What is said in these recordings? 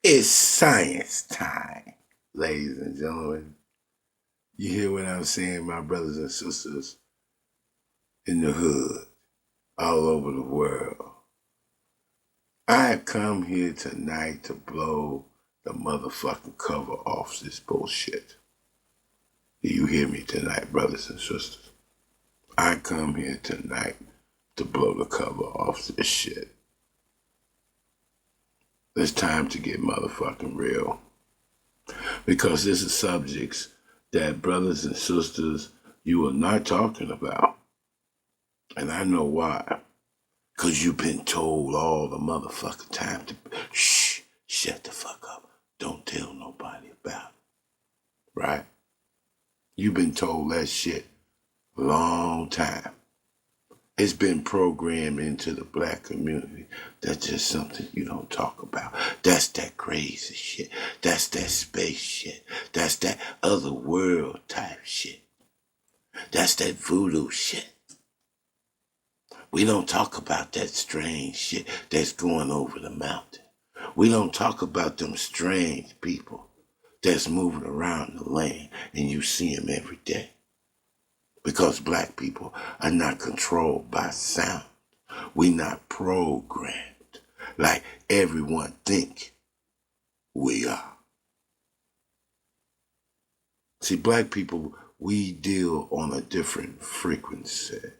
It's science time, ladies and gentlemen. You hear what I'm saying, my brothers and sisters in the hood, all over the world. I have come here tonight to blow the motherfucking cover off this bullshit. Do you hear me tonight, brothers and sisters? I come here tonight to blow the cover off this shit. It's time to get motherfucking real. Because this is subjects that brothers and sisters you are not talking about. And I know why. Because you've been told all the motherfucking time to shut the fuck up. Don't tell nobody about it. Right? You've been told that shit a long time. It's been programmed into the black community. That's just something you don't talk about. That's that crazy shit. That's that space shit. That's that other world type shit. That's that voodoo shit. We don't talk about that strange shit that's going over the mountain. We don't talk about them strange people that's moving around the land and you see them every day. Because black people are not controlled by sound. We not programmed like everyone think we are. See, black people, we deal on a different frequency.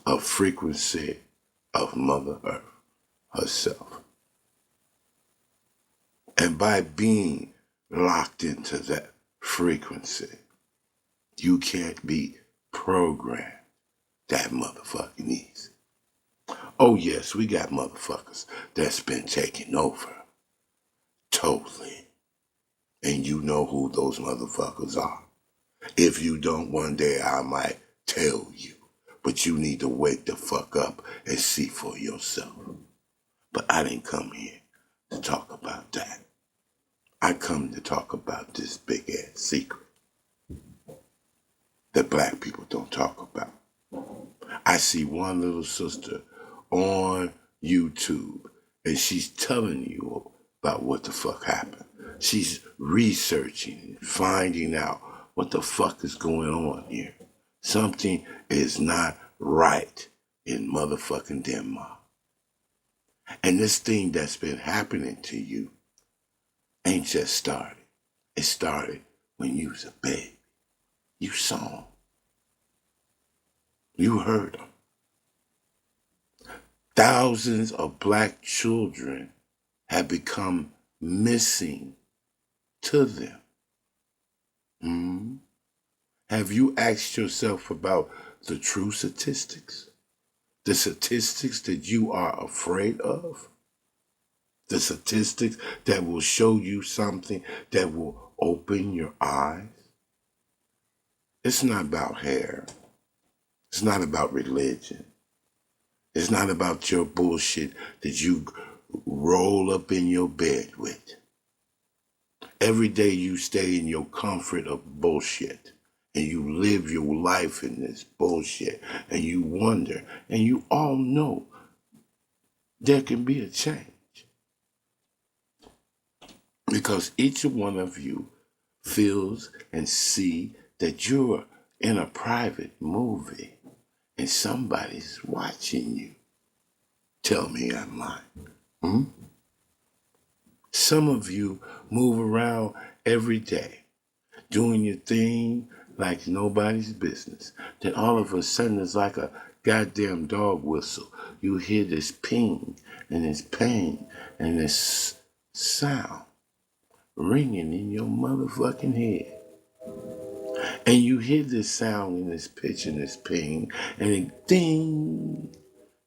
A frequency of Mother Earth herself. And by being locked into that frequency, you can't be programmed that motherfucking easy. Oh yes, we got motherfuckers that's been taking over. Totally. And you know who those motherfuckers are. If you don't, one day I might tell you. But you need to wake the fuck up and see for yourself. But I didn't come here to talk about that. I come to talk about this big ass secret that black people don't talk about. I see one little sister on YouTube and she's telling you about what the fuck happened. She's researching and finding out what the fuck is going on here. Something is not right in motherfucking Denmark. And this thing that's been happening to you ain't just started. It started when you was a baby. You saw them. You heard them. Thousands of black children have become missing to them. Have you asked yourself about the true statistics? The statistics that you are afraid of? The statistics that will show you something that will open your eyes? It's not about hair. It's not about religion. It's not about your bullshit that you roll up in your bed with. Every day you stay in your comfort of bullshit and you live your life in this bullshit and you wonder and you all know there can be a change. Because each one of you feels and see that you're in a private movie and somebody's watching you. Tell me I'm lying. Some of you move around every day, doing your thing like nobody's business. Then all of a sudden it's like a goddamn dog whistle. You hear this ping and this pain and this sound ringing in your motherfucking head. And you hear this sound and this pitch and this ping and it ding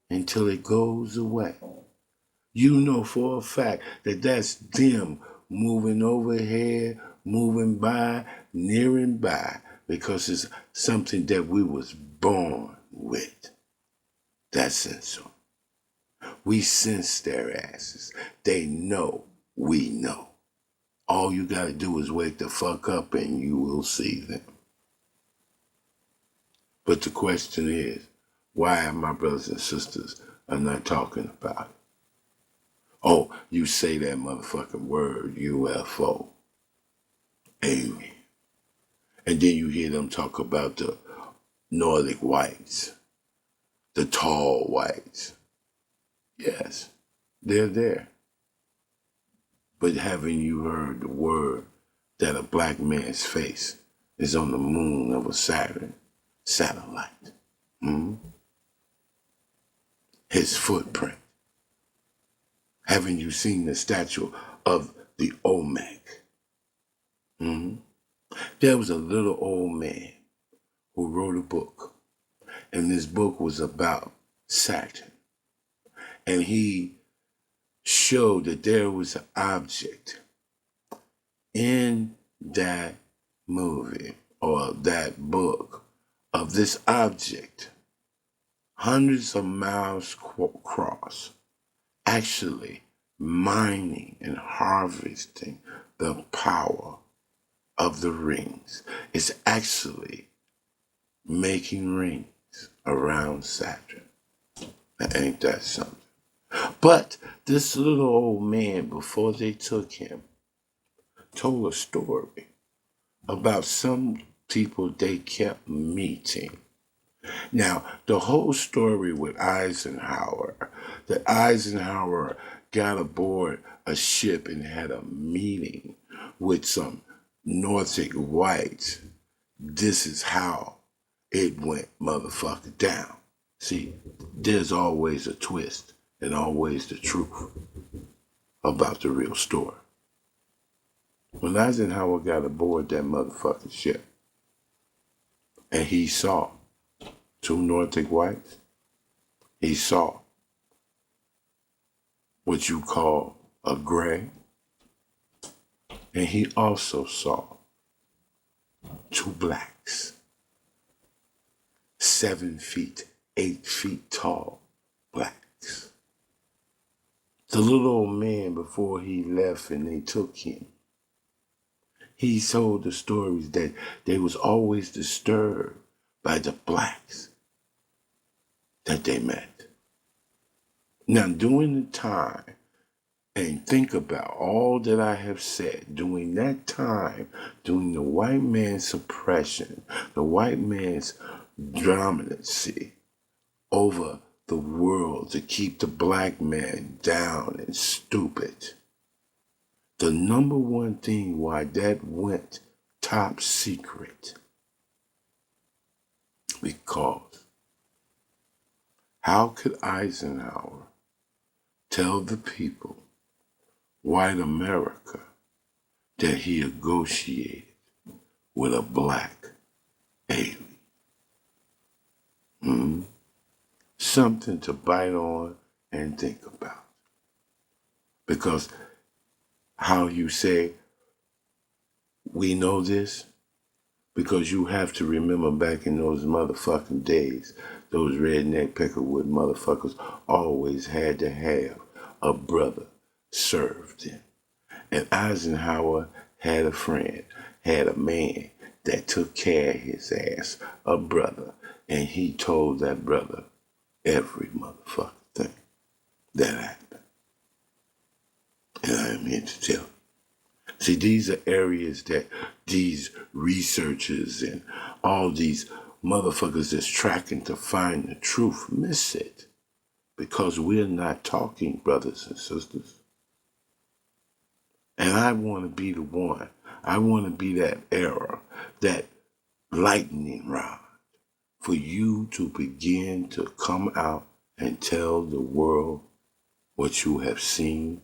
until it goes away. You know for a fact that that's them moving over here, moving by, nearing by, because it's something that we was born with. That sensor. We sense their asses. They know we know. All you gotta do is wake the fuck up and you will see them. But the question is, why my brothers and sisters are not talking about it? Oh, you say that motherfucking word, UFO, alien. And then you hear them talk about the Nordic whites, the tall whites. Yes, they're there. But haven't you heard the word that a black man's face is on the moon of a Saturn satellite? Hmm? His footprint. Haven't you seen the statue of the Olmec? Hmm? There was a little old man who wrote a book, and this book was about Saturn. And he showed that there was an object in that movie or that book of this object, hundreds of miles across, actually mining and harvesting the power of the rings. It's actually making rings around Saturn. Ain't that something? But this little old man, before they took him, told a story about some people they kept meeting. Now, the whole story with Eisenhower, that Eisenhower got aboard a ship and had a meeting with some Nordic whites. This is how it went motherfucker down. See, there's always a twist and always the truth about the real story. When Eisenhower got aboard that motherfucking ship and he saw two Nordic whites, he saw what you call a gray, and he also saw two blacks, 7 feet, 8 feet tall blacks. The little old man, before he left and they took him, he told the stories that they was always disturbed by the blacks that they met. Now, during the time, and think about all that I have said during that time, during the white man's suppression, the white man's dominancy over the world to keep the black man down and stupid. The number one thing why that went top secret, because how could Eisenhower tell the people, white America, that he negotiated with a black alien? Something to bite on and think about. Because how you say, we know this, because you have to remember back in those motherfucking days, those redneck peckerwood motherfuckers always had to have a brother serve them. And Eisenhower had a friend, had a man that took care of his ass, a brother, and he told that brother every motherfucking thing that happened. And I am here to tell you. See, these are areas that these researchers and all these motherfuckers that's tracking to find the truth miss it. Because we're not talking, brothers and sisters. And I want to be the one. I want to be that arrow, that lightning rod, for you to begin to come out and tell the world what you have seen,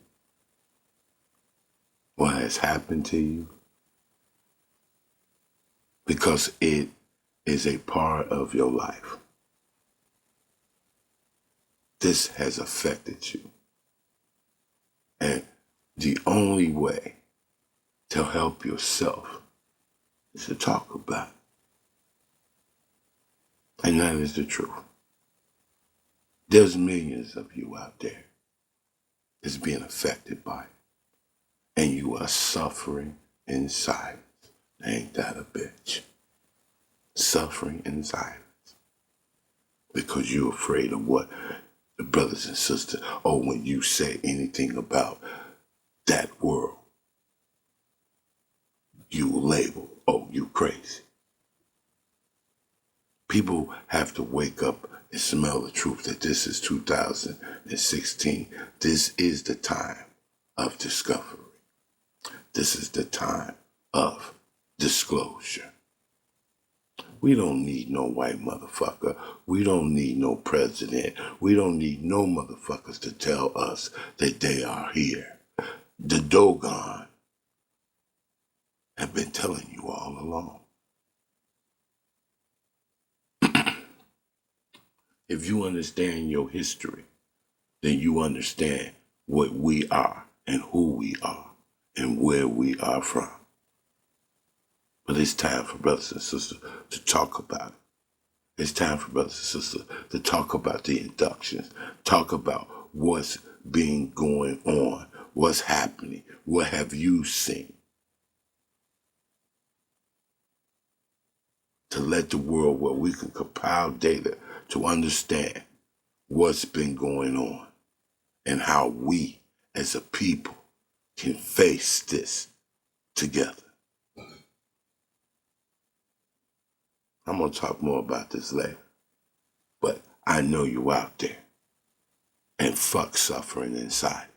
what has happened to you, because it is a part of your life. This has affected you. And the only way to help yourself is to talk about it. And that is the truth. There's millions of you out there that's being affected by it. And you are suffering in silence. Ain't that a bitch? Suffering in silence. Because you're afraid of what The brothers and sisters, oh, when you say anything about that world, you label, oh, you crazy. People have to wake up and smell the truth that this is 2016. This is the time of discovery. This is the time of disclosure. We don't need no white motherfucker. We don't need no president. We don't need no motherfuckers to tell us that they are here. The Dogon have been telling you all along. If you understand your history, then you understand what we are and who we are and where we are from. But it's time for brothers and sisters to talk about it. It's time for brothers and sisters to talk about the inductions, talk about what's been going on, what's happening, what have you seen? To let the world where we can compile data to understand what's been going on and how we as a people can face this together. I'm going to talk more about this later, but I know you out there and fuck suffering inside.